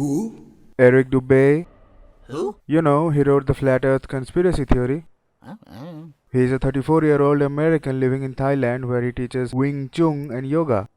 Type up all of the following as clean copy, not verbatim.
Who? Eric Dubay. Who? You know, he wrote the Flat Earth conspiracy theory. He's a 34-year-old American living in Thailand where he teaches Wing Chun and yoga.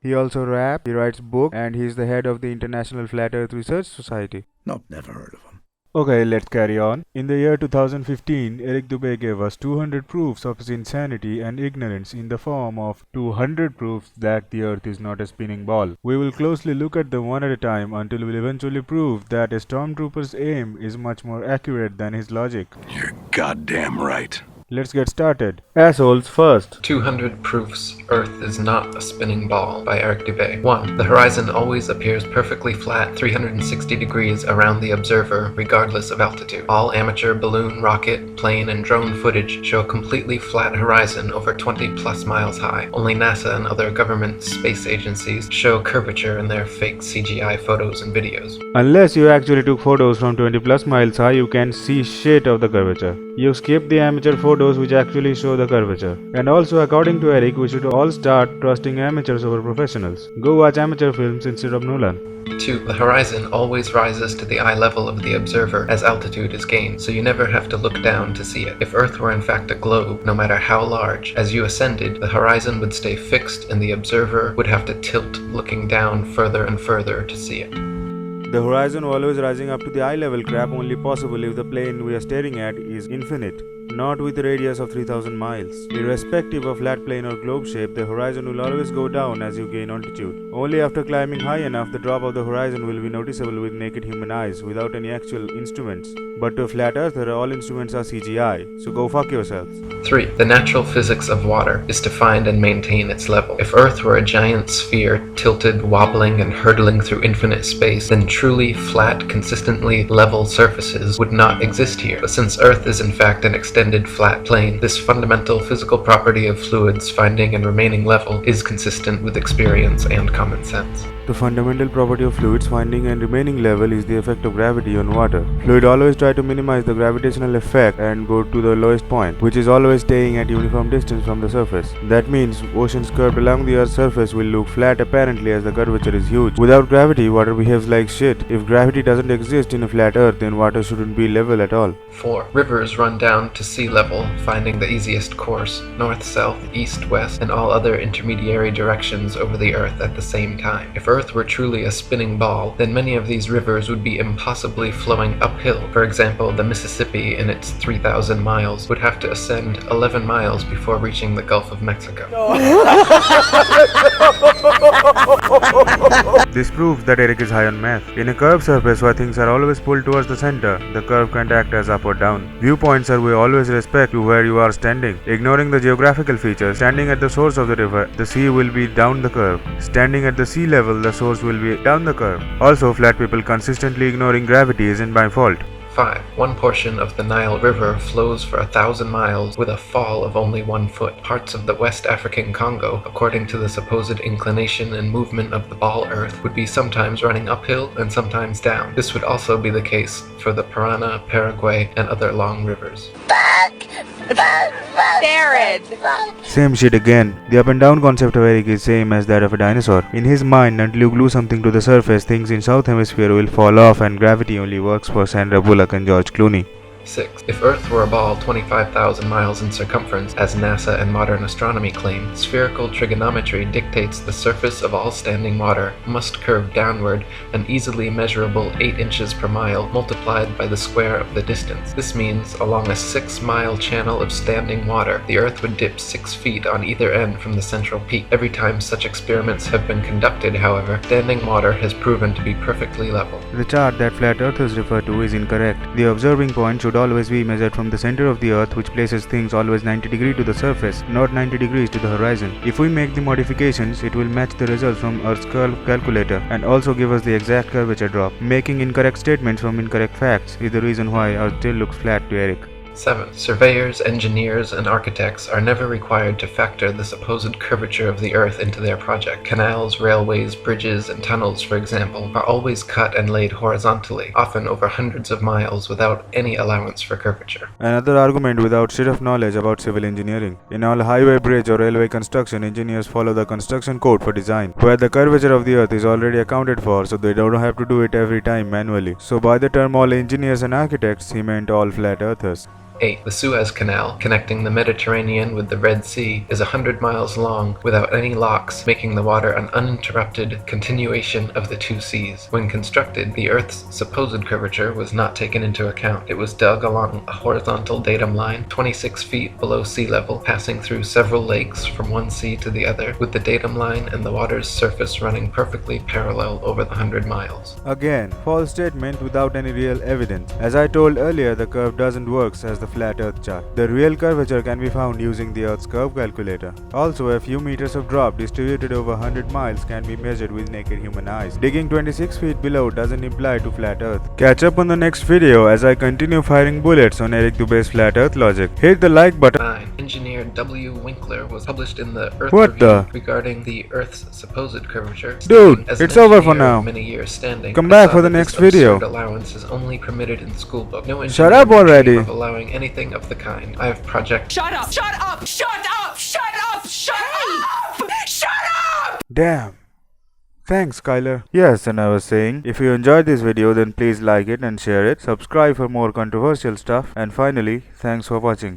He also raps, he writes books, and he's the head of the International Flat Earth Research Society. Nope, never heard of him. Okay, let's carry on. In the year 2015, Eric Dubay gave us 200 proofs of his insanity and ignorance in the form of 200 proofs that the Earth is not a spinning ball. We will closely look at them one at a time until we'll eventually prove that a stormtrooper's aim is much more accurate than his logic. You're goddamn right. Let's get started. Assholes first. 200 Proofs Earth is Not a Spinning Ball by Eric Dubay. 1. The horizon always appears perfectly flat 360 degrees around the observer regardless of altitude. All amateur balloon, rocket, plane, and drone footage show a completely flat horizon over 20 plus miles high. Only NASA and other government space agencies show curvature in their fake CGI photos and videos. Unless you actually took photos from 20 plus miles high, you can't see shit of the curvature. You skip the amateur photos which actually show the curvature. And also, according to Eric, we should all start trusting amateurs over professionals. Go watch amateur films instead of Nolan. 2. The horizon always rises to the eye level of the observer as altitude is gained, so you never have to look down to see it. If Earth were in fact a globe, no matter how large, as you ascended, the horizon would stay fixed and the observer would have to tilt looking down further and further to see it. The horizon always rising up to the eye level crap only possible if the plane we are staring at is infinite, not with a radius of 3000 miles. Irrespective of flat plane or globe shape, the horizon will always go down as you gain altitude. Only after climbing high enough, the drop of the horizon will be noticeable with naked human eyes without any actual instruments. But to a flat earther, all instruments are CGI, so go fuck yourselves. 3. The natural physics of water is to find and maintain its level. If Earth were a giant sphere, tilted, wobbling, and hurtling through infinite space, then truly flat, consistently level surfaces would not exist here. But since Earth is in fact an extended flat plane, this fundamental physical property of fluids finding and remaining level is consistent with experience and common sense. The fundamental property of fluids finding and remaining level is the effect of gravity on water. Fluid always try to minimize the gravitational effect and go to the lowest point, which is always staying at uniform distance from the surface. That means oceans curved along the Earth's surface will look flat apparently as the curvature is huge. Without gravity, water behaves like shit. If gravity doesn't exist in a flat Earth, then water shouldn't be level at all. 4. Rivers run down to sea level, finding the easiest course, north, south, east, west, and all other intermediary directions over the Earth at the same time. If Earth were truly a spinning ball, then many of these rivers would be impossibly flowing uphill. For example, the Mississippi in its 3,000 miles would have to ascend 11 miles before reaching the Gulf of Mexico. This proves that Eric is high on math. In a curved surface where things are always pulled towards the center, the curve can't act as up or down. Viewpoints are with always respect to where you are standing. Ignoring the geographical features, standing at the source of the river, the sea will be down the curve. Standing at the sea level, the source will be down the curve. Also, flat people consistently ignoring gravity isn't my fault. 5. One portion of the Nile River flows for 1,000 miles with a fall of only 1 foot. Parts of the West African Congo, according to the supposed inclination and movement of the ball Earth, would be sometimes running uphill and sometimes down. This would also be the case for the Parana, Paraguay, and other long rivers. Same shit again. The up and down concept of Eric is same as that of a dinosaur. In his mind, until you glue something to the surface, things in South Hemisphere will fall off and gravity only works for Sandra Bullock and George Clooney. 6. If Earth were a ball 25,000 miles in circumference, as NASA and modern astronomy claim, spherical trigonometry dictates the surface of all standing water must curve downward an easily measurable 8 inches per mile multiplied by the square of the distance. This means along a 6-mile channel of standing water, the Earth would dip 6 feet on either end from the central peak. Every time such experiments have been conducted, however, standing water has proven to be perfectly level. The chart that flat earthers refer to is incorrect. The observing point should always be measured from the center of the Earth, which places things always 90 degrees to the surface, not 90 degrees to the horizon. If we make the modifications, it will match the results from Earth's curve calculator and also give us the exact curvature drop. Making incorrect statements from incorrect facts is the reason why Earth still looks flat to Eric. 7. Surveyors, engineers, and architects are never required to factor the supposed curvature of the Earth into their project. Canals, railways, bridges, and tunnels, for example, are always cut and laid horizontally, often over hundreds of miles without any allowance for curvature. Another argument without shit of knowledge about civil engineering. In all highway, bridge, or railway construction, engineers follow the construction code for design, where the curvature of the Earth is already accounted for, so they don't have to do it every time manually. So by the term all engineers and architects, he meant all flat earthers. 8. The Suez Canal, connecting the Mediterranean with the Red Sea, is 100 miles long without any locks, making the water an uninterrupted continuation of the two seas. When constructed, the Earth's supposed curvature was not taken into account. It was dug along a horizontal datum line 26 feet below sea level, passing through several lakes from one sea to the other, with the datum line and the water's surface running perfectly parallel over the 100 miles. Again, false statement without any real evidence. As I told earlier, the curve doesn't work as the flat Earth chart. The real curvature can be found using the Earth's curve calculator. Also, a few meters of drop distributed over 100 miles can be measured with naked human eyes. Digging 26 feet below doesn't imply to flat Earth. Catch up on the next video as I continue firing bullets on Eric Dubay's flat Earth logic. Hit the like button. 9. Engineer W. Winkler was published in the Earth What Review the? regarding the Earth's supposed curvature. Dude, As an it's over for engineer now. of many years standing, Come I back saw for the that next this video. absurd allowance is only permitted in school book. No Shut engineer up would dream already. of allowing anything of the kind. I have project. Shut up! Shut up! Shut up! Shut up! Shut up! Shut up! Damn. Thanks, Skylar. Yes, and I was saying, if you enjoyed this video then please like it and share it, subscribe for more controversial stuff, and finally, thanks for watching.